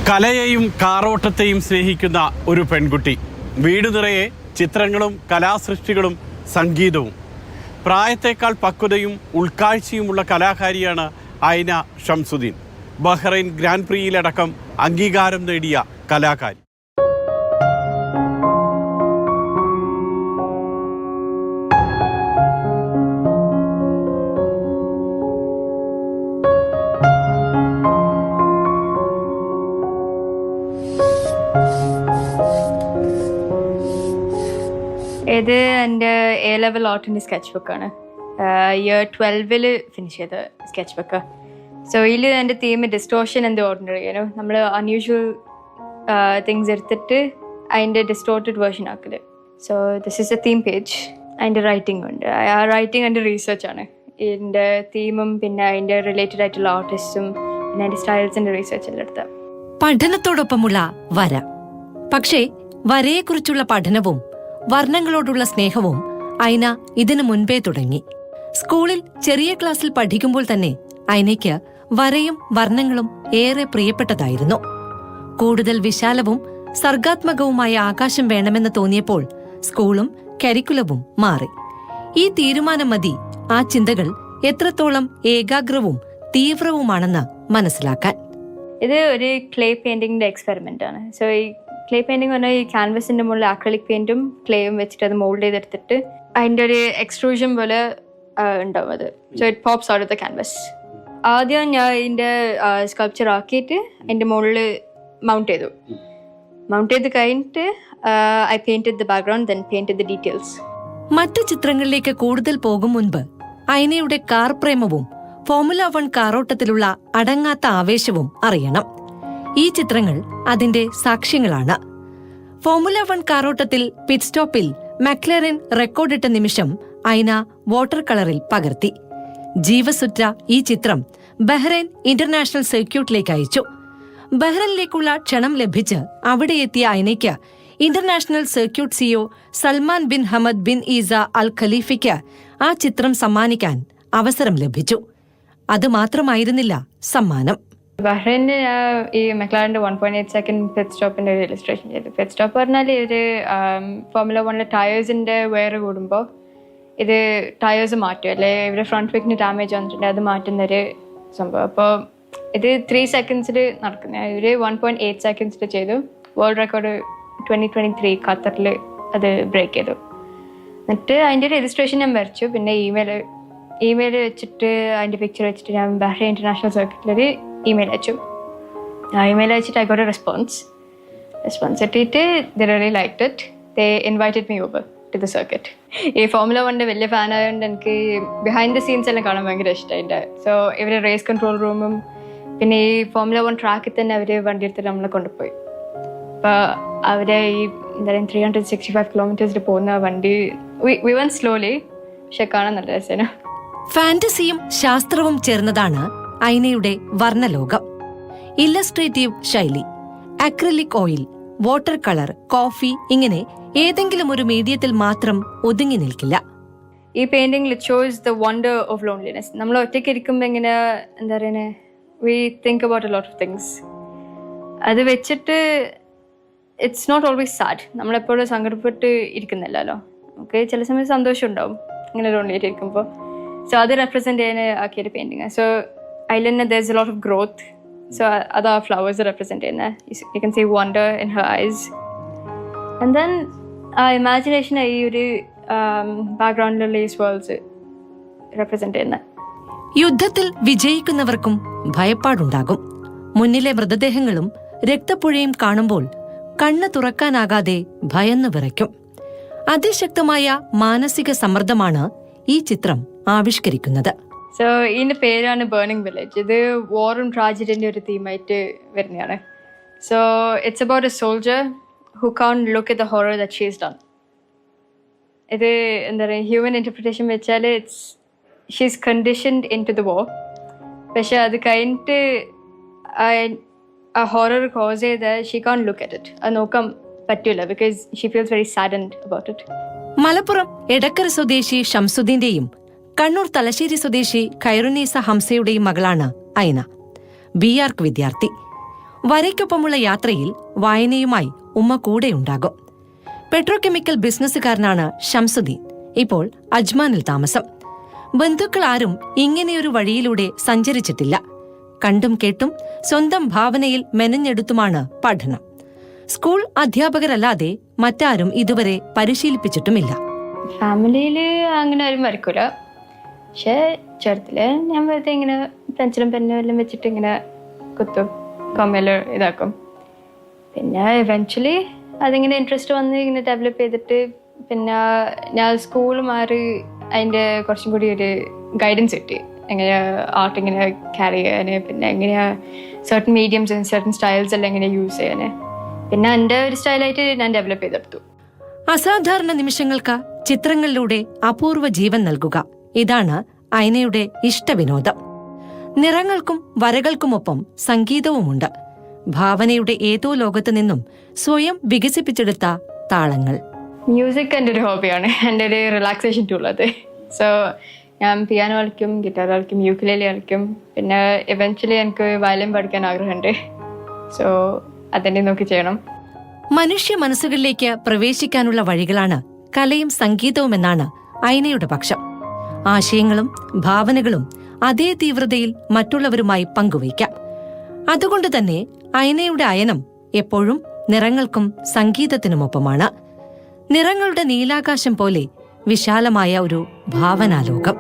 കലയെയും കാറോട്ടത്തെയും സ്നേഹിക്കുന്ന ഒരു പെൺകുട്ടി. വീട് നിറയെ ചിത്രങ്ങളും കലാസൃഷ്ടികളും സംഗീതവും. പ്രായത്തേക്കാൾ പക്വതയും ഉൾക്കാഴ്ചയുമുള്ള കലാകാരിയാണ് ഐന ഷംസുദ്ദീൻ. ബഹ്റൈൻ ഗ്രാൻഡ് പ്രിയിലടക്കം അംഗീകാരം നേടിയ കലാകാരി. ഇത് എൻ്റെ A-level ആർട്ടിൻ്റെ സ്കെച്ച് ബുക്കാണ്. ഇയർ 12 ഫിനിഷ് ചെയ്ത സ്കെച്ച് ബുക്ക്. സോ ഇതിൽ എൻ്റെ theme distortion and the ordinary. നമ്മൾ അൺയൂഷ്വൽ തിങ്സ് എടുത്തിട്ട് അതിൻ്റെ ഡിസ്റ്റോർട്ടഡ് വേർഷൻ ആക്കല്. So this is a theme page. അതിൻ്റെ റൈറ്റിംഗ് ഉണ്ട്. ആ റൈറ്റിംഗ് എൻ്റെ റീസെർച്ചാണ്. ഇതിൻ്റെ തീമും പിന്നെ അതിൻ്റെ റിലേറ്റഡ് ആയിട്ടുള്ള ആർട്ടിസ്റ്റും പിന്നെ അതിൻ്റെ സ്റ്റൈൽസിൻ്റെ റീസെർച്ച് എല്ലാം എടുത്ത. പഠനത്തോടൊപ്പമുള്ള വര. പക്ഷേ വരയെക്കുറിച്ചുള്ള പഠനവും വർണ്ണങ്ങളോടുള്ള സ്നേഹവും ഐന ഇതിനു മുൻപേ തുടങ്ങി. സ്കൂളിൽ ചെറിയ ക്ലാസ്സിൽ പഠിക്കുമ്പോൾ തന്നെ ഐനയ്ക്ക് വരയും വർണ്ണങ്ങളും ഏറെ പ്രിയപ്പെട്ടതായിരുന്നു. കൂടുതൽ വിശാലവും സർഗാത്മകവുമായ ആകാശം വേണമെന്ന് തോന്നിയപ്പോൾ സ്കൂളും കരിക്കുലവും മാറി. ഈ തീരുമാനം മതി ആ ചിന്തകൾ എത്രത്തോളം ഏകാഗ്രവും തീവ്രവുമാണെന്ന് മനസ്സിലാക്കാൻ. ഇത് ഒരു ക്ലേ പെയിന്റിങ്ങിന്റെ എക്സ്പെരിമെന്റ് ആണ്. സോ ഈ ക്ലേ പെയിന്റിംഗ് പറഞ്ഞാൽ ഈ ക്യാൻവസിന്റെ മുകളിൽ അക്രിലിക് പെയിന്റും ക്ലേയും വെച്ചിട്ട് അത് മോൾഡ് ചെയ്തെടുത്തിട്ട് അതിൻ്റെ ഒരു എക്സ്ട്രൂഷൻ പോലെ ഉണ്ടാവും അത്. So it pops out of the canvas. ആദ്യം ഞാൻ ഇതിൻ്റെ സ്കൾപ്ചർ ആക്കിയിട്ട് അതിൻ്റെ മുകളിൽ മൗണ്ട് ചെയ്തു. മൗണ്ട് ചെയ്ത് കഴിഞ്ഞിട്ട് I painted the background, then painted the details. മറ്റ് ചിത്രങ്ങളിലേക്ക് കൂടുതൽ പോകും മുൻപ് ഐനയുടെ കാർ പ്രേമവും ഫോർമുല 1 കാറോട്ടത്തിലുള്ള അടങ്ങാത്ത ആവേശവും അറിയണം. ഈ ചിത്രങ്ങൾ അതിന്റെ സാക്ഷ്യങ്ങളാണ്. ഫോർമുല 1 കാറോട്ടത്തിൽ പിറ്റ് സ്റ്റോപ്പിൽ മക്ലറൻ റെക്കോർഡിട്ട നിമിഷം ഐന വാട്ടർ കളറിൽ പകർത്തി. ജീവസുറ്റ ഈ ചിത്രം ബഹ്റൈൻ ഇന്റർനാഷണൽ സർക്യൂട്ടിലേക്ക് അയച്ചു. ബഹ്റൈനിലേക്കുള്ള ക്ഷണം ലഭിച്ച് അവിടെ എത്തിയ ഐനയ്ക്ക് international circuit CEO Salman bin Hamad bin Isa Al ഖലീഫയ്ക്ക് ആ ചിത്രം സമ്മാനിക്കാൻ അവസരം ലഭിച്ചു. അതുമാത്രമായിരുന്നില്ല സമ്മാനം. ബഹ്റൈനിൽ ഈ മെക്ലാറിന്റെ 1.8 സെക്കൻഡ് പിറ്റ് സ്റ്റോപ്പിന്റെ ഒരു ഇലസ്ട്രേഷൻ ചെയ്തു. പിറ്റ് സ്റ്റോപ്പ് പറഞ്ഞാൽ ഇത് ഫോർമുല 1 ടയേഴ്സിന്റെ വെയർ കൂടുമ്പോൾ ഇത് ടയേഴ്സ് മാറ്റും, അല്ലെ ഇവരുടെ ഫ്രണ്ട് വീക്കിന് ഡാമേജ് വന്നിട്ടുണ്ട്, അത് മാറ്റുന്നൊരു സംഭവം. അപ്പോൾ ഇത് 3 സെക്കൻഡ്സിൽ നടക്കുന്നത്. ഇവർ 1.8 സെക്കൻഡ്സിൽ ചെയ്തു. വേൾഡ് റെക്കോർഡ് 2023 ഖത്തറിൽ അത് ബ്രേക്ക് ചെയ്തു. എന്നിട്ട് അതിൻ്റെ ഒരു രജിസ്ട്രേഷൻ ഞാൻ വരച്ചു. പിന്നെ ഇമെയിൽ വെച്ചിട്ട് അതിൻ്റെ പിക്ചർ വെച്ചിട്ട് ഞാൻ ബഹ്റൈൻ ഇന്റർനാഷണൽ സർക്യൂട്ടിലൊരു ഇമെയിൽ അയച്ചു. ആ ഇമെയിൽ അയച്ചിട്ട് ഐ ഗോട്ട് എ റെസ്പോൺസ് കിട്ടിയിട്ട് they really liked it. They invited me over to the circuit. ഈ ഫോർമുല 1 വലിയ ഫാൻ ആയതുകൊണ്ട് എനിക്ക് ബിഹൈൻഡ് ദ സീൻസ് എല്ലാം കാണാൻ ഭയങ്കര ഇഷ്ടമായിട്ട്. സോ ഇവർ റേസ് കൺട്രോൾ റൂമും പിന്നെ ഈ ഫോർമുല 1 ട്രാക്കിൽ തന്നെ അവർ വണ്ടി എടുത്തിട്ട് നമ്മളെ കൊണ്ടുപോയി. അപ്പോൾ അവരെ ഈ എന്താ പറയുക 365 കിലോമീറ്റേഴ്സിൽ പോകുന്ന വണ്ടി വി വൺ സ്ലോലി, പക്ഷെ കാണാൻ നല്ല രസമാണ്. ഫാന്റസിയും ശാസ്ത്രവും ചേർന്നതാണ് ഐനയുടെ വർണ്ണലോകം. ഇല്ലസ്ട്രേറ്റീവ് ശൈലി, acrylic oil, water colour, coffee, ഇങ്ങനെ ഏതെങ്കിലും ഒരു മീഡിയത്തിൽ മാത്രം ഒതുങ്ങി നിൽക്കില്ല. ഈ painting it shows the wonder of loneliness. നമ്മൾ ഒറ്റയ്ക്ക് ഇരിക്കുമ്പോൾ ഇങ്ങനെ എന്താ പറയുന്നത്, we think about a lot of things. അത് വെച്ചിട്ട് ഇറ്റ്സ് നോട്ട് ഓൾവേസ് സാഡ്. നമ്മളെപ്പോഴും സങ്കടപ്പെട്ട് ഇരിക്കുന്നില്ലല്ലോ. നമുക്ക് ചില സമയത്ത് സന്തോഷം ഉണ്ടാവും ഇങ്ങനെ ലോൺലി ആയിട്ട് ഇരിക്കുമ്പോൾ. സോ അത് റെപ്രസെന്റ് ചെയ്യാൻ ആക്കിയൊരു painting. So island there's a lot of growth. So other flowers represent in there. You can see wonder in her eyes. And then imagination ഈ ഒരു ബാക്ക്ഗ്രൗണ്ടിലുള്ള ഈ വേൾഡ്സ് റെപ്രസെന്റ് ചെയ്യുന്ന. യുദ്ധത്തിൽ വിജയിക്കുന്നവർക്കും ഭയപ്പാടുണ്ടാകും. മുന്നിലെ മൃതദേഹങ്ങളും രക്തപ്പുഴയും കാണുമ്പോൾ കണ്ണ് തുറക്കാനാകാതെ ഭയന്നു വിറയ്ക്കും. അതിശക്തമായ മാനസിക സമ്മർദ്ദമാണ് ഈ ചിത്രം ആവിഷ്കരിക്കുന്നത്. സോ ഇതിൻ്റെ പേരാണ് ബേണിംഗ് വില്ലേജ്. ഇത് വാറും ട്രാജഡിൻ്റെ ഒരു തീമായിട്ട് വരുന്നതാണ്. So it's about a soldier who can't look at the horror that she is done. ഇത് എന്താ പറയുക, ഹ്യൂമൻ ഇൻ്റർപ്രിറ്റേഷൻ വെച്ചാൽ she is conditioned into the war. പക്ഷെ അത് കഴിഞ്ഞിട്ട് ആ ഹൊറർ കോസ് ചെയ്ത് she can't look at it. അത് നോക്കാൻ പറ്റില്ല, because she feels very saddened about it. Malappuram Edakkara സ്വദേശി ഷംസുദ്ദീന്റെയും കണ്ണൂർ തലശ്ശേരി സ്വദേശി ഖൈറുന്നീസ ഹംസയുടെയും മകളാണ് ഐന. BArc വിദ്യാർത്ഥി. വരയ്ക്കൊപ്പമുള്ള യാത്രയിൽ വായനയുമായി ഉമ്മ കൂടെയുണ്ടാകും. പെട്രോകെമിക്കൽ ബിസിനസ്സുകാരനാണ് ഷംസുദ്ദീൻ. ഇപ്പോൾ അജ്മാനിൽ താമസം. ബന്ധുക്കൾ ആരും ഇങ്ങനെയൊരു വഴിയിലൂടെ സഞ്ചരിച്ചിട്ടില്ല. കണ്ടും കേട്ടും സ്വന്തം ഭാവനയിൽ മെനഞ്ഞെടുത്തുമാണ് പഠനം. സ്കൂൾ അധ്യാപകരല്ലാതെ മറ്റാരും ഇതുവരെ പരിശീലിപ്പിച്ചിട്ടുമില്ല. ഫാമിലിയിൽ അങ്ങനെ ആരും വരക്കൂല. പക്ഷേ ചെറുതില് ഞാൻ വെറുതെ ഇങ്ങനെ പെൻസിലും പെന്നും എല്ലാം വെച്ചിട്ട് ഇങ്ങനെ കുത്തും, കൊമ്മല് ഇതാക്കും. പിന്നെ ഇവൻച്വലി അതിങ്ങനെ ഇൻട്രസ്റ്റ് വന്ന് ഇങ്ങനെ ഡെവലപ്പ് ചെയ്തിട്ട് പിന്നെ ഞാൻ സ്കൂൾ മാറി അതിൻ്റെ കുറച്ചും കൂടി ഒരു ഗൈഡൻസ് കിട്ടി. എങ്ങനെയാ ആർട്ട് ഇങ്ങനെ ക്യാരി ചെയ്യാന്, പിന്നെ എങ്ങനെയാ സർട്ടൻ മീഡിയംസ് സർട്ടൻ സ്റ്റൈൽസ് എല്ലാം എങ്ങനെ യൂസ് ചെയ്യാന്, പിന്നെ എൻ്റെ ഒരു സ്റ്റൈലായിട്ട് ഞാൻ ഡെവലപ്പ് ചെയ്തെടുത്തു. അസാധാരണ നിമിഷങ്ങൾക്ക് ചിത്രങ്ങളിലൂടെ അപൂർവ ജീവൻ നൽകുക, ഇതാണ് ഐനയുടെ ഇഷ്ടവിനോദം. നിറങ്ങൾക്കും വരകൾക്കുമൊപ്പം സംഗീതവുമുണ്ട്. ഭാവനയുടെ ഏതോ ലോകത്തു നിന്നും സ്വയം വികസിപ്പിച്ചെടുത്ത താളങ്ങൾ. മ്യൂസിക് എൻ്റെ ഒരു ഹോബിയാണ്, എൻ്റെ ഒരു റിലാക്സേഷൻ ടൂൾ അത്. സോ ഞാൻ പിയാനോ കളിക്കും, ഗിറ്റാർ കളിക്കും, യൂക്കുലേലി കളിക്കും. പിന്നെ ഇവൻച്വലി എനിക്ക് വയലിൻ പഠിക്കാൻ ആഗ്രഹമുണ്ട്. സോ അതെന്നെ നോക്കി ചെയ്യണം. മനുഷ്യ മനസ്സുകളിലേക്ക് പ്രവേശിക്കാനുള്ള വഴികളാണ് കലയും സംഗീതവുമെന്നാണ് ഐനയുടെ പക്ഷം. ആശയങ്ങളും ഭാവനകളും അതേ തീവ്രതയിൽ മറ്റുള്ളവരുമായി പങ്കുവയ്ക്കാം. അതുകൊണ്ട് തന്നെ ഐനയുടെ അയനം എപ്പോഴും നിറങ്ങൾക്കും സംഗീതത്തിനുമൊപ്പമാണ്. നിറങ്ങളുടെ നീലാകാശം പോലെ വിശാലമായ ഒരു ഭാവനാലോകം.